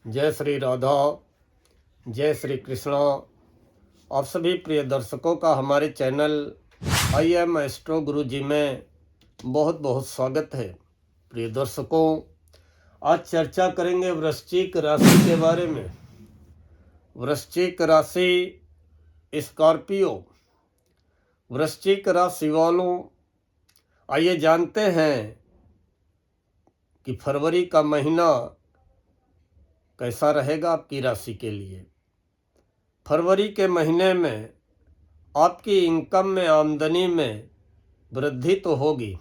जय श्री राधा, जय श्री कृष्णा। आप सभी प्रिय दर्शकों का हमारे चैनल आई एम एस्ट्रो गुरु जी में बहुत बहुत स्वागत है। प्रिय दर्शकों, आज चर्चा करेंगे वृश्चिक राशि के बारे में। वृश्चिक राशि स्कॉर्पियो। वृश्चिक राशि वालों, आइए जानते हैं कि फरवरी का महीना कैसा रहेगा आपकी राशि के लिए। फरवरी के महीने में आपकी इनकम में, आमदनी में वृद्धि तो होगी,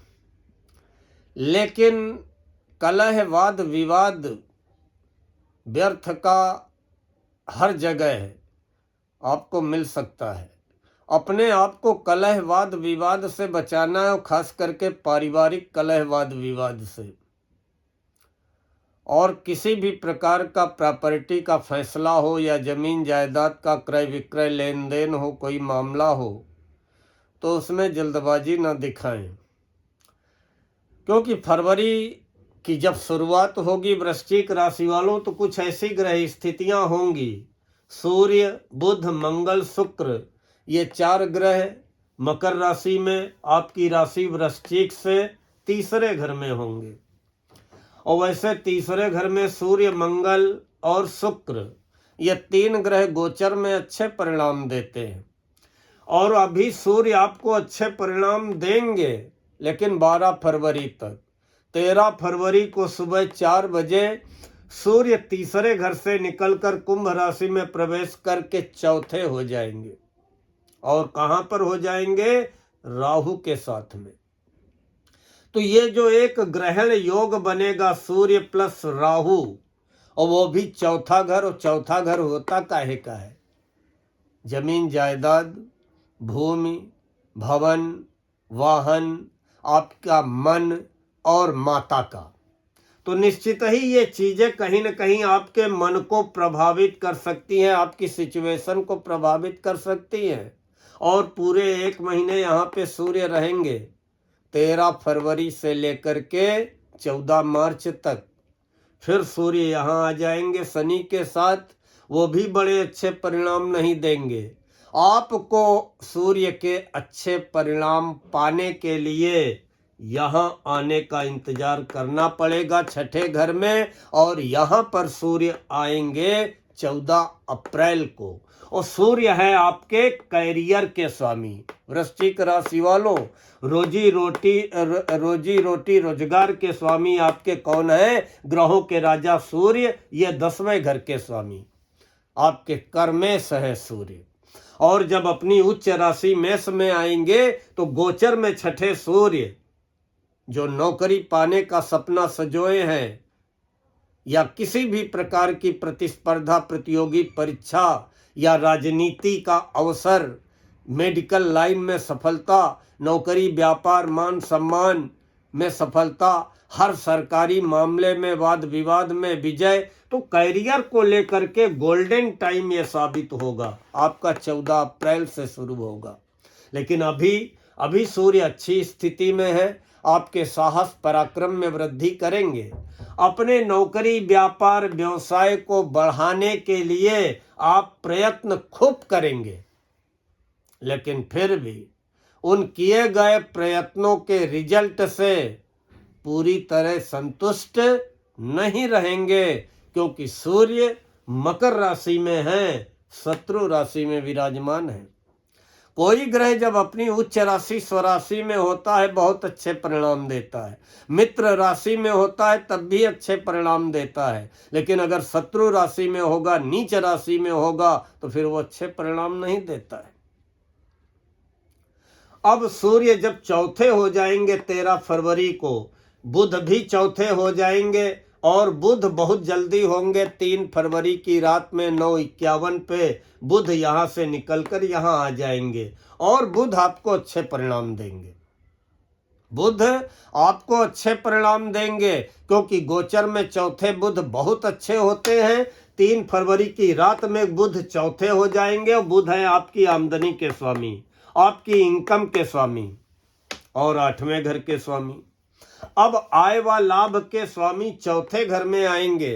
लेकिन कलह, वाद विवाद, व्यर्थ का हर जगह आपको मिल सकता है। अपने आप को कलह, वाद विवाद से बचाना है, और खास करके पारिवारिक कलह, वाद विवाद से। और किसी भी प्रकार का प्रॉपर्टी का फैसला हो या जमीन जायदाद का क्रय विक्रय, लेन देन हो, कोई मामला हो, तो उसमें जल्दबाजी न दिखाएं, क्योंकि फरवरी की जब शुरुआत होगी वृश्चिक राशि वालों, तो कुछ ऐसी ग्रह स्थितियां होंगी। सूर्य, बुध, मंगल, शुक्र, ये 4 ग्रह मकर राशि में, आपकी राशि वृश्चिक से तीसरे घर में होंगे। और वैसे तीसरे घर में सूर्य, मंगल और शुक्र, ये 3 ग्रह गोचर में अच्छे परिणाम देते हैं। और अभी सूर्य आपको अच्छे परिणाम देंगे, लेकिन 12 फरवरी तक। 13 फरवरी को सुबह 4 बजे सूर्य तीसरे घर से निकलकर कुंभ राशि में प्रवेश करके चौथे हो जाएंगे। और कहां पर हो जाएंगे? राहु के साथ में। तो ये जो एक ग्रहण योग बनेगा, सूर्य प्लस राहु, और वो भी चौथा घर। और चौथा घर होता काहे का है? जमीन जायदाद, भूमि, भवन, वाहन, आपका मन और माता का। तो निश्चित ही ये चीजें कहीं न कहीं आपके मन को प्रभावित कर सकती हैं, आपकी सिचुएशन को प्रभावित कर सकती हैं। और पूरे 1 महीने यहाँ पे सूर्य रहेंगे, 13 फरवरी से लेकर के 14 मार्च तक। फिर सूर्य यहाँ आ जाएंगे शनि के साथ, वो भी बड़े अच्छे परिणाम नहीं देंगे। आपको सूर्य के अच्छे परिणाम पाने के लिए यहाँ आने का इंतजार करना पड़ेगा छठे घर में। और यहाँ पर सूर्य आएंगे 14 अप्रैल को। और सूर्य है आपके कैरियर के स्वामी। वृश्चिक राशि वालों, रोजी रोटी रोजगार के स्वामी आपके कौन है? ग्रहों के राजा सूर्य। ये 10वें घर के स्वामी आपके कर्मेश है सूर्य। और जब अपनी उच्च राशि मेष में आएंगे, तो गोचर में छठे सूर्य, जो नौकरी पाने का सपना सजोए हैं, या किसी भी प्रकार की प्रतिस्पर्धा, प्रतियोगी परीक्षा, या राजनीति का अवसर, मेडिकल लाइन में सफलता, नौकरी, व्यापार, मान सम्मान में सफलता, हर सरकारी मामले में, वाद विवाद में विजय, तो कैरियर को लेकर के गोल्डन टाइम ये साबित होगा। आपका 14 अप्रैल से शुरू होगा। लेकिन अभी सूर्य अच्छी स्थिति में है, आपके साहस पराक्रम में वृद्धि करेंगे। अपने नौकरी, व्यापार, व्यवसाय को बढ़ाने के लिए आप प्रयत्न खूब करेंगे, लेकिन फिर भी उन किए गए प्रयत्नों के रिजल्ट से पूरी तरह संतुष्ट नहीं रहेंगे, क्योंकि सूर्य मकर राशि में है, शत्रु राशि में विराजमान है। कोई ग्रह जब अपनी उच्च राशि स्वराशि में होता है, बहुत अच्छे परिणाम देता है। मित्र राशि में होता है, तब भी अच्छे परिणाम देता है। लेकिन अगर शत्रु राशि में होगा, नीच राशि में होगा, तो फिर वो अच्छे परिणाम नहीं देता है। अब सूर्य जब चौथे हो जाएंगे 13 फरवरी को, बुध भी चौथे हो जाएंगे। और बुध बहुत जल्दी होंगे, 3 फरवरी की रात में 9:51 पे बुध यहाँ से निकलकर यहाँ आ जाएंगे। और बुध आपको अच्छे परिणाम देंगे। बुध आपको अच्छे परिणाम देंगे, क्योंकि गोचर में चौथे बुध बहुत अच्छे होते हैं। 3 फरवरी की रात में बुध चौथे हो जाएंगे। और बुध है आपकी आमदनी के स्वामी, आपकी इनकम के स्वामी, और 8वें घर के स्वामी। अब आय व लाभ के स्वामी चौथे घर में आएंगे,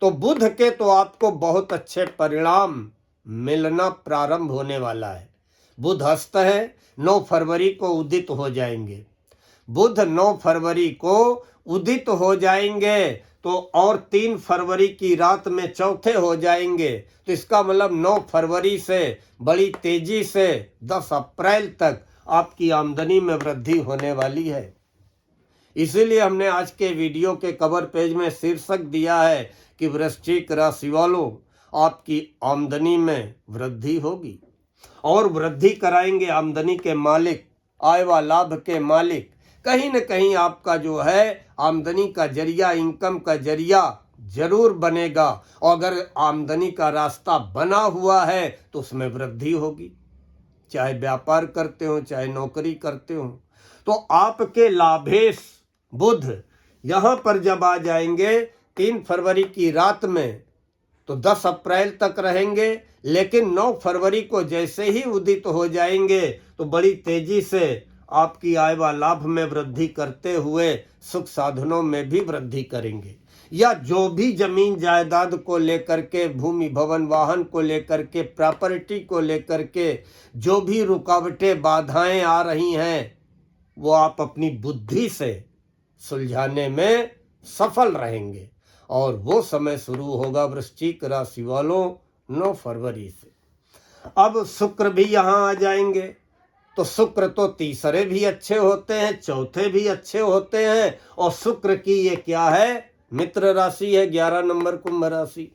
तो बुध के तो आपको बहुत अच्छे परिणाम मिलना प्रारंभ होने वाला है। बुध हस्त है, 9 फरवरी को उदित हो जाएंगे। बुध 9 फरवरी को उदित हो जाएंगे तो और 3 फरवरी की रात में चौथे हो जाएंगे। तो इसका मतलब 9 फरवरी से बड़ी तेजी से 10 अप्रैल तक आपकी आमदनी में वृद्धि होने वाली है। इसीलिए हमने आज के वीडियो के कवर पेज में शीर्षक दिया है कि वृश्चिक राशि वालों, आपकी आमदनी में वृद्धि होगी और वृद्धि कराएंगे आमदनी के मालिक, आय व लाभ के मालिक। कहीं न कहीं आपका जो है आमदनी का जरिया, इनकम का जरिया जरूर बनेगा, और अगर आमदनी का रास्ता बना हुआ है तो उसमें वृद्धि होगी। चाहे व्यापार करते हो, चाहे नौकरी करते हो, तो आपके लाभेश बुध यहाँ पर जब आ जाएंगे 3 फरवरी की रात में तो 10 अप्रैल तक रहेंगे, लेकिन 9 फरवरी को जैसे ही उदित हो जाएंगे तो बड़ी तेजी से आपकी आय व लाभ में वृद्धि करते हुए सुख साधनों में भी वृद्धि करेंगे। या जो भी जमीन जायदाद को लेकर के, भूमि भवन वाहन को लेकर के, प्रॉपर्टी को लेकर के जो भी रुकावटें बाधाएं आ रही हैं, वो आप अपनी बुद्धि से सुलझाने में सफल रहेंगे। और वो समय शुरू होगा वृश्चिक राशि वालों 9 फरवरी से। अब शुक्र भी यहाँ आ जाएंगे, तो शुक्र तो तीसरे भी अच्छे होते हैं, चौथे भी अच्छे होते हैं, और शुक्र की ये क्या है, मित्र राशि है, 11 नंबर कुंभ राशि।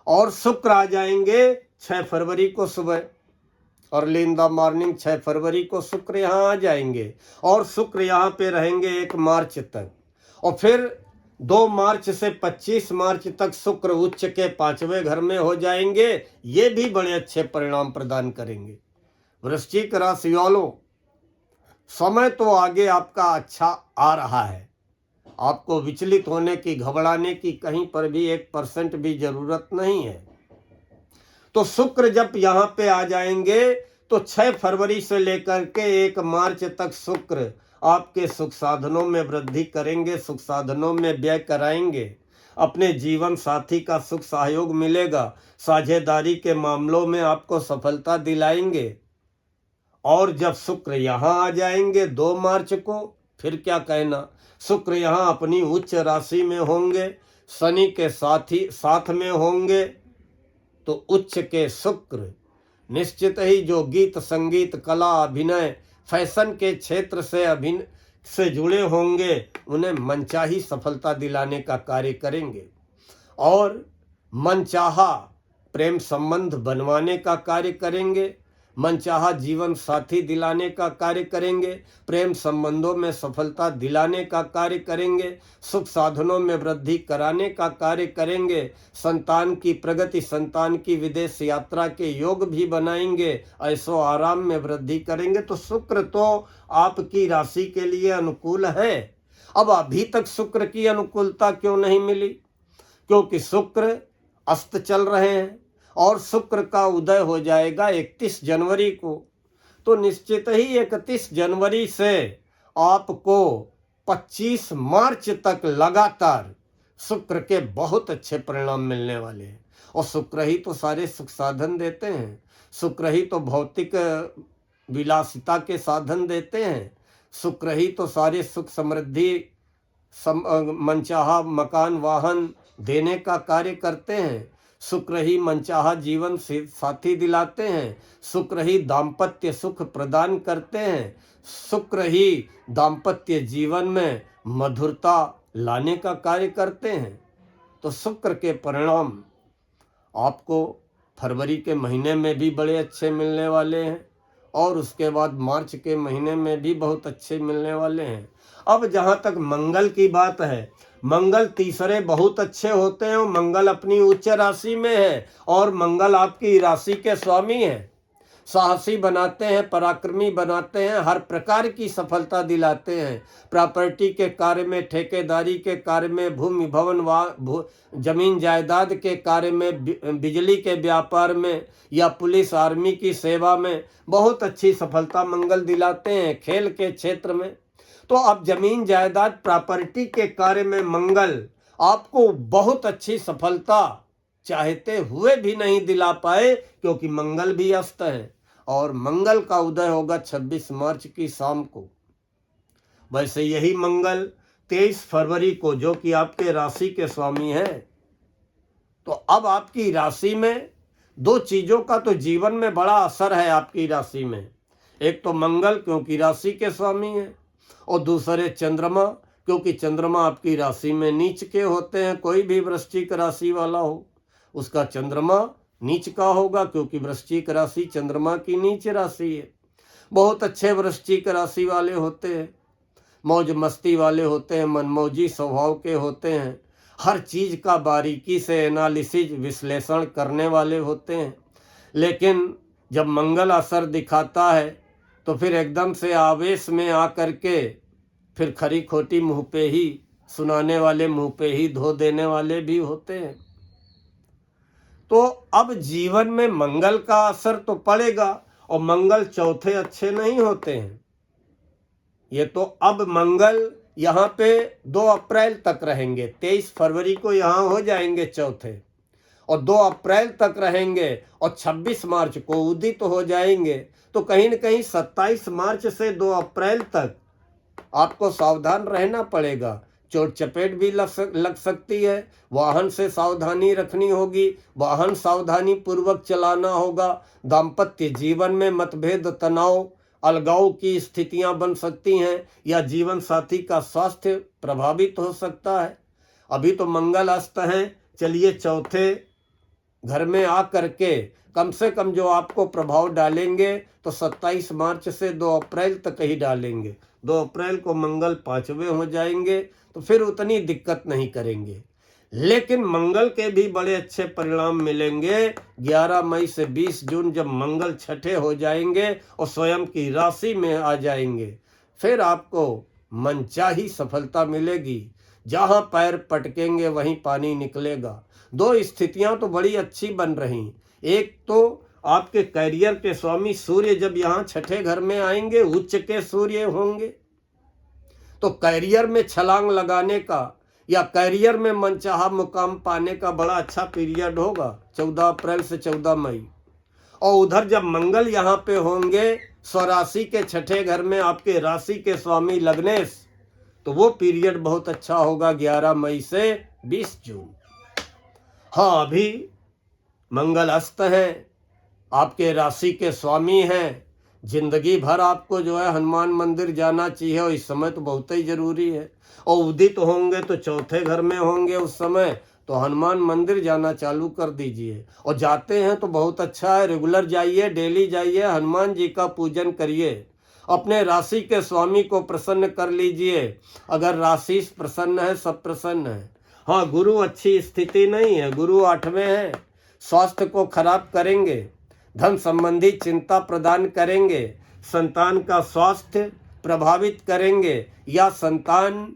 और शुक्र आ जाएंगे 6 फरवरी को सुबह, अर्ली इन द मॉर्निंग 6 फरवरी को शुक्र यहाँ आ जाएंगे, और शुक्र यहाँ पे रहेंगे 1 मार्च तक, और फिर 2 मार्च से 25 मार्च तक शुक्र उच्च के 5वें घर में हो जाएंगे। ये भी बड़े अच्छे परिणाम प्रदान करेंगे। वृश्चिक राशि वालों, समय तो आगे आपका अच्छा आ रहा है, आपको विचलित होने की, घबराने की कहीं पर भी 1% भी जरूरत नहीं है। तो शुक्र जब यहाँ पे आ जाएंगे तो 6 फरवरी से लेकर के 1 मार्च तक शुक्र आपके सुख साधनों में वृद्धि करेंगे, सुख साधनों में व्यय कराएंगे। अपने जीवन साथी का सुख सहयोग मिलेगा, साझेदारी के मामलों में आपको सफलता दिलाएंगे। और जब शुक्र यहाँ आ जाएंगे 2 मार्च को, फिर क्या कहना, शुक्र यहाँ अपनी उच्च राशि में होंगे, शनि के साथ में होंगे। तो उच्च के शुक्र निश्चित ही जो गीत संगीत कला अभिनय फैशन के क्षेत्र से जुड़े होंगे, उन्हें मनचाही सफलता दिलाने का कार्य करेंगे, और मनचाहा प्रेम संबंध बनवाने का कार्य करेंगे, मनचाहा जीवन साथी दिलाने का कार्य करेंगे, प्रेम संबंधों में सफलता दिलाने का कार्य करेंगे, सुख साधनों में वृद्धि कराने का कार्य करेंगे, संतान की प्रगति, संतान की विदेश यात्रा के योग भी बनाएंगे, ऐसो आराम में वृद्धि करेंगे। तो शुक्र तो आपकी राशि के लिए अनुकूल है। अब अभी तक शुक्र की अनुकूलता क्यों नहीं मिली? क्योंकि शुक्र अस्त चल रहे हैं, और शुक्र का उदय हो जाएगा 31 जनवरी को। तो निश्चित ही 31 जनवरी से आपको 25 मार्च तक लगातार शुक्र के बहुत अच्छे परिणाम मिलने वाले हैं। और शुक्र ही तो सारे सुख साधन देते हैं, शुक्र ही तो भौतिक विलासिता के साधन देते हैं, शुक्र ही तो सारे सुख समृद्धि मनचाहा मकान वाहन देने का कार्य करते हैं, शुक्र ही मनचाहा जीवन साथी दिलाते हैं, शुक्र ही दाम्पत्य सुख प्रदान करते हैं, शुक्र ही दाम्पत्य जीवन में मधुरता लाने का कार्य करते हैं। तो शुक्र के परिणाम आपको फरवरी के महीने में भी बड़े अच्छे मिलने वाले हैं, और उसके बाद मार्च के महीने में भी बहुत अच्छे मिलने वाले हैं। अब जहाँ तक मंगल की बात है, मंगल तीसरे बहुत अच्छे होते हैं, मंगल अपनी उच्च राशि में है, और मंगल आपकी राशि के स्वामी हैं। साहसी बनाते हैं, पराक्रमी बनाते हैं, हर प्रकार की सफलता दिलाते हैं। प्रॉपर्टी के कार्य में, ठेकेदारी के कार्य में, भूमि भवन जमीन जायदाद के कार्य में, बिजली के व्यापार में, या पुलिस आर्मी की सेवा में बहुत अच्छी सफलता मंगल दिलाते हैं। खेल के क्षेत्र में तो अब जमीन जायदाद प्रॉपर्टी के कार्य में मंगल आपको बहुत अच्छी सफलता चाहते हुए भी नहीं दिला पाए, क्योंकि मंगल भी अस्त है और मंगल का उदय होगा 26 मार्च की शाम को। वैसे यही मंगल 23 फरवरी को, जो कि आपके राशि के स्वामी हैं, तो अब आपकी राशि में दो चीजों का तो जीवन में बड़ा असर है आपकी राशि में। एक तो मंगल, क्योंकि राशि के स्वामी है, और दूसरे चंद्रमा, क्योंकि चंद्रमा आपकी राशि में नीच के होते हैं। कोई भी वृश्चिक राशि वाला हो उसका चंद्रमा नीच का होगा, क्योंकि वृश्चिक राशि चंद्रमा की नीच राशि है। बहुत अच्छे वृश्चिक राशि वाले होते हैं, मौज मस्ती वाले होते हैं, मनमौजी स्वभाव के होते हैं, हर चीज का बारीकी से एनालिसिस विश्लेषण करने वाले होते हैं। लेकिन जब मंगल असर दिखाता है तो फिर एकदम से आवेश में आकर के फिर खरी खोटी मुंह पे ही सुनाने वाले, मुंह पे ही धो देने वाले भी होते हैं। तो अब जीवन में मंगल का असर तो पड़ेगा, और मंगल चौथे अच्छे नहीं होते हैं। ये तो अब मंगल यहाँ पे 2 अप्रैल तक रहेंगे, 23 फरवरी को यहाँ हो जाएंगे चौथे, और 2 अप्रैल तक रहेंगे, और 26 मार्च को उदित हो जाएंगे। तो कहीं न कहीं 27 मार्च से 2 अप्रैल तक आपको सावधान रहना पड़ेगा। चोट चपेट भी लग सकती है, वाहन से सावधानी रखनी होगी, वाहन सावधानी पूर्वक चलाना होगा। दाम्पत्य जीवन में मतभेद, तनाव, अलगाव की स्थितियां बन सकती हैं, या जीवन साथी का स्वास्थ्य प्रभावित हो सकता है। अभी तो मंगल अस्त है, चलिए चौथे घर में आ करके कम से कम जो आपको प्रभाव डालेंगे तो 27 मार्च से 2 अप्रैल तक ही डालेंगे। 2 अप्रैल को मंगल 5वें हो जाएंगे, तो फिर उतनी दिक्कत नहीं करेंगे। लेकिन मंगल के भी बड़े अच्छे परिणाम मिलेंगे 11 मई से 20 जून, जब मंगल छठे हो जाएंगे और स्वयं की राशि में आ जाएंगे। फिर आपको मनचाही सफलता मिलेगी, जहां पैर पटकेंगे वहीं पानी निकलेगा। 2 स्थितियां तो बड़ी अच्छी बन रही। एक तो आपके कैरियर के स्वामी सूर्य जब यहाँ छठे घर में आएंगे, उच्च के सूर्य होंगे, तो कैरियर में छलांग लगाने का या कैरियर में मनचाहा मुकाम पाने का बड़ा अच्छा पीरियड होगा 14 अप्रैल से 14 मई। और उधर जब मंगल यहाँ पे होंगे स्वराशि के छठे घर में, आपके राशि के स्वामी लग्नेश, तो वो पीरियड बहुत अच्छा होगा 11 मई से 20 जून। हाँ, अभी मंगल अस्त है, आपके राशि के स्वामी हैं। जिंदगी भर आपको जो है हनुमान मंदिर जाना चाहिए, और इस समय तो बहुत ही जरूरी है। और उदित होंगे तो चौथे घर में होंगे उस समय, तो हनुमान मंदिर जाना चालू कर दीजिए। और जाते हैं तो बहुत अच्छा है, रेगुलर जाइए, डेली जाइए, हनुमान जी का पूजन करिए, अपने राशि के स्वामी को प्रसन्न कर लीजिए। अगर राशि प्रसन्न है, सब प्रसन्न है। हाँ, गुरु अच्छी स्थिति नहीं है, गुरु 8वें है, स्वास्थ्य को खराब करेंगे, धन संबंधी चिंता प्रदान करेंगे, संतान का स्वास्थ्य प्रभावित करेंगे, या संतान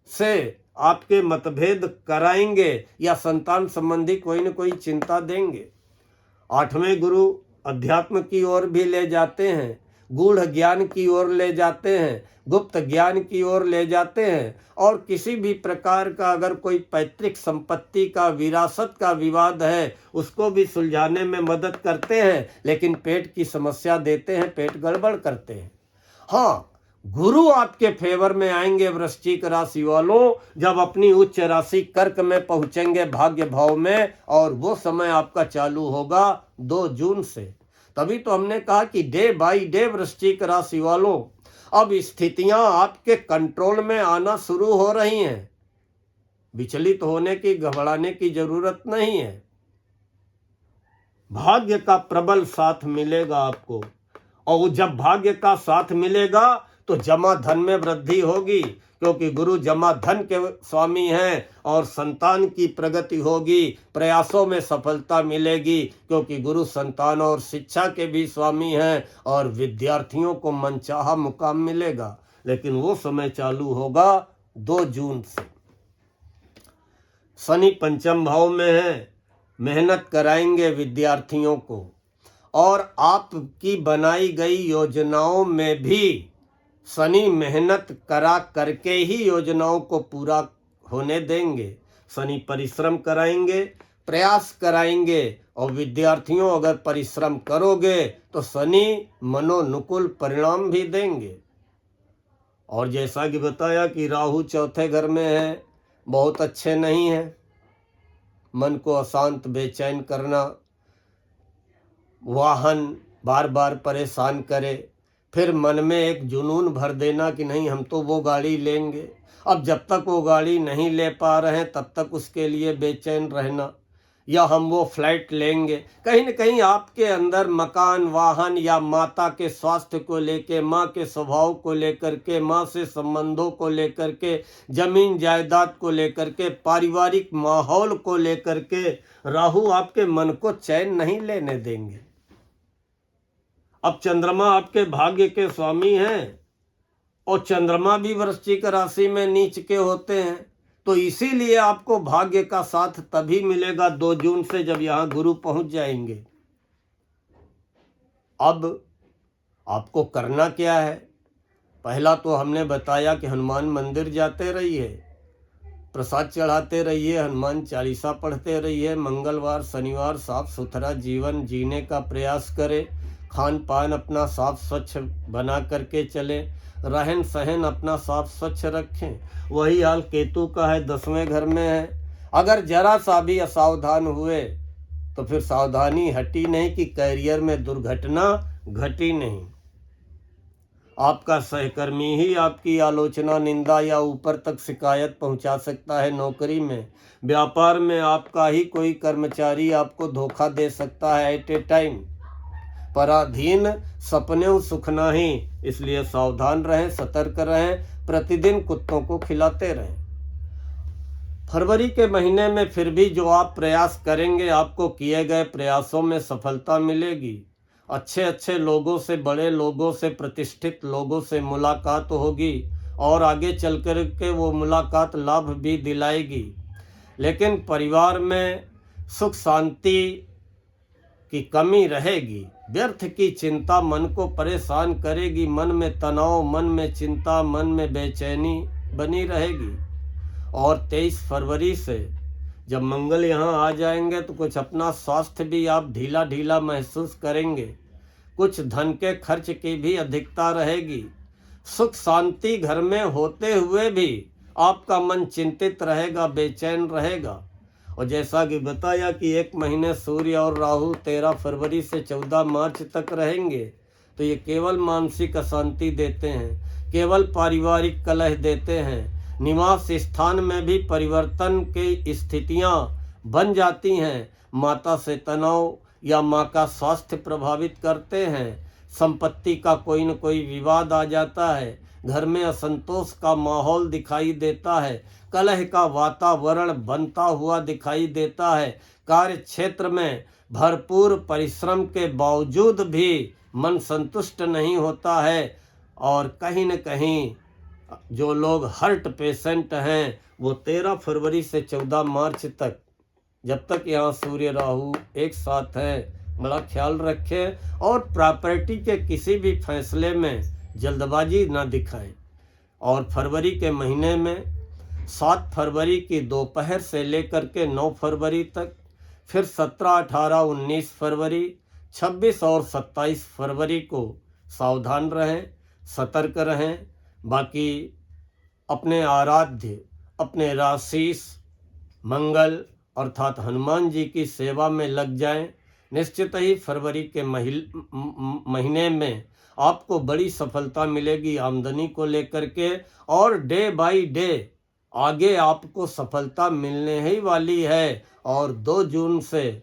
से आपके मतभेद कराएंगे, या संतान संबंधी कोई न कोई चिंता देंगे। 8वें गुरु अध्यात्म की ओर भी ले जाते हैं, गूढ़ ज्ञान की ओर ले जाते हैं, गुप्त ज्ञान की ओर ले जाते हैं, और किसी भी प्रकार का अगर कोई पैतृक संपत्ति का, विरासत का विवाद है, उसको भी सुलझाने में मदद करते हैं। लेकिन पेट की समस्या देते हैं, पेट गड़बड़ करते हैं। हाँ, गुरु आपके फेवर में आएंगे वृश्चिक राशि वालों, जब अपनी उच्च राशि कर्क में पहुंचेंगे भाग्य भाव में, और वो समय आपका चालू होगा 2 जून से। तभी तो हमने कहा कि डे बाय डे वृश्चिक राशि वालों, अब स्थितियां आपके कंट्रोल में आना शुरू हो रही हैं। विचलित होने की, घबराने की जरूरत नहीं है। भाग्य का प्रबल साथ मिलेगा आपको, और जब भाग्य का साथ मिलेगा तो जमा धन में वृद्धि होगी, क्योंकि गुरु जमा धन के स्वामी हैं, और संतान की प्रगति होगी, प्रयासों में सफलता मिलेगी, क्योंकि गुरु संतान और शिक्षा के भी स्वामी हैं, और विद्यार्थियों को मनचाहा मुकाम मिलेगा। लेकिन वो समय चालू होगा 2 जून से। शनि पंचम भाव में है, मेहनत कराएंगे विद्यार्थियों को, और आपकी बनाई गई योजनाओं में भी शनि मेहनत करा करके ही योजनाओं को पूरा होने देंगे। शनि परिश्रम कराएंगे, प्रयास कराएंगे, और विद्यार्थियों अगर परिश्रम करोगे तो शनि मनोनुकूल परिणाम भी देंगे। और जैसा कि बताया कि राहु चौथे घर में है, बहुत अच्छे नहीं है। मन को अशांत बेचैन करना, वाहन बार बार परेशान करे, फिर मन में एक जुनून भर देना कि नहीं हम तो वो गाड़ी लेंगे। अब जब तक वो गाड़ी नहीं ले पा रहे हैं तब तक उसके लिए बेचैन रहना, या हम वो फ्लैट लेंगे। कहीं न कहीं आपके अंदर मकान, वाहन या माता के स्वास्थ्य को लेके, माँ के स्वभाव को लेकर के, माँ से संबंधों को लेकर के, जमीन जायदाद को लेकर के, पारिवारिक माहौल को लेकर के राहु आपके मन को चैन नहीं लेने देंगे। अब चंद्रमा आपके भाग्य के स्वामी हैं, और चंद्रमा भी वृश्चिक राशि में नीच के होते हैं, तो इसीलिए आपको भाग्य का साथ तभी मिलेगा 2 जून से, जब यहाँ गुरु पहुंच जाएंगे। अब आपको करना क्या है? पहला तो हमने बताया कि हनुमान मंदिर जाते रहिए, प्रसाद चढ़ाते रहिए, हनुमान चालीसा पढ़ते रहिए, मंगलवार शनिवार साफ सुथरा जीवन जीने का प्रयास करें, खान पान अपना साफ स्वच्छ बना करके चलें, रहन सहन अपना साफ स्वच्छ रखें। वही हाल केतु का है, 10वें घर में है। अगर जरा सा भी असावधान हुए तो फिर सावधानी हटी नहीं कि कैरियर में दुर्घटना घटी नहीं। आपका सहकर्मी ही आपकी आलोचना, निंदा या ऊपर तक शिकायत पहुंचा सकता है। नौकरी में, व्यापार में आपका ही कोई कर्मचारी आपको धोखा दे सकता है एट ए टाइम। पराधीन सपने सुख नाही, इसलिए सावधान रहें, सतर्क रहें, प्रतिदिन कुत्तों को खिलाते रहें। फरवरी के महीने में फिर भी जो आप प्रयास करेंगे, आपको किए गए प्रयासों में सफलता मिलेगी। अच्छे अच्छे लोगों से, बड़े लोगों से, प्रतिष्ठित लोगों से मुलाकात होगी, और आगे चल कर के वो मुलाकात लाभ भी दिलाएगी। लेकिन परिवार में सुख शांति की कमी रहेगी। व्यर्थ की चिंता मन को परेशान करेगी, मन में तनाव, मन में चिंता, मन में बेचैनी बनी रहेगी। और 23 फरवरी से जब मंगल यहाँ आ जाएंगे तो कुछ अपना स्वास्थ्य भी आप ढीला ढीला महसूस करेंगे। कुछ धन के खर्च की भी अधिकता रहेगी। सुख शांति घर में होते हुए भी आपका मन चिंतित रहेगा, बेचैन रहेगा। और जैसा कि बताया कि 1 महीने सूर्य और राहु 13 फरवरी से 14 मार्च तक रहेंगे, तो ये केवल मानसिक अशांति देते हैं, केवल पारिवारिक कलह देते हैं। निवास स्थान में भी परिवर्तन की स्थितियां बन जाती हैं। माता से तनाव या माँ का स्वास्थ्य प्रभावित करते हैं। संपत्ति का कोई न कोई विवाद आ जाता है। घर में असंतोष का माहौल दिखाई देता है। कलह का वातावरण बनता हुआ दिखाई देता है। कार्य क्षेत्र में भरपूर परिश्रम के बावजूद भी मन संतुष्ट नहीं होता है, और कहीं न कहीं जो लोग हार्ट पेशेंट हैं वो 13 फरवरी से 14 मार्च तक, जब तक यहाँ सूर्य राहु एक साथ हैं, बड़ा ख्याल रखें। और प्रॉपर्टी के किसी भी फैसले में जल्दबाजी ना दिखाएं। और फरवरी के महीने में 7 फरवरी की दोपहर से लेकर के 9 फरवरी तक, फिर 17, 18, 19 फरवरी, 26 और 27 फरवरी को सावधान रहें, सतर्क रहें। बाकी अपने आराध्य, अपने राशीस मंगल अर्थात हनुमान जी की सेवा में लग जाएं। निश्चित ही फरवरी के महीने में आपको बड़ी सफलता मिलेगी आमदनी को लेकर के, और डे बाय डे आगे आपको सफलता मिलने ही वाली है। और 2 जून से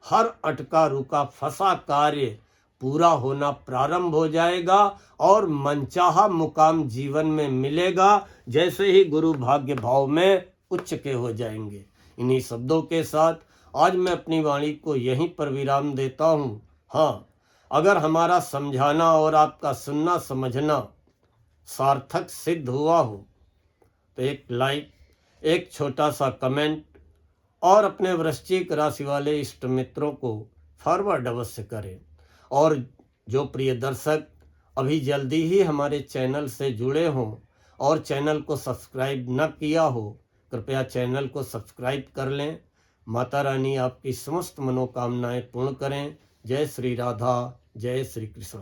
हर अटका रुका फंसा कार्य पूरा होना प्रारंभ हो जाएगा, और मनचाहा मुकाम जीवन में मिलेगा, जैसे ही गुरु भाग्य भाव में उच्च के हो जाएंगे। इन्हीं शब्दों के साथ आज मैं अपनी वाणी को यहीं पर विराम देता हूँ। हाँ, अगर हमारा समझाना और आपका सुनना समझना सार्थक सिद्ध हुआ हो तो एक लाइक, एक छोटा सा कमेंट, और अपने वृश्चिक राशि वाले इष्ट मित्रों को फॉरवर्ड अवश्य करें। और जो प्रिय दर्शक अभी जल्दी ही हमारे चैनल से जुड़े हों और चैनल को सब्सक्राइब न किया हो, कृपया चैनल को सब्सक्राइब कर लें। माता रानी आपकी समस्त मनोकामनाएं पूर्ण करें। जय श्री राधा, जय श्री कृष्ण।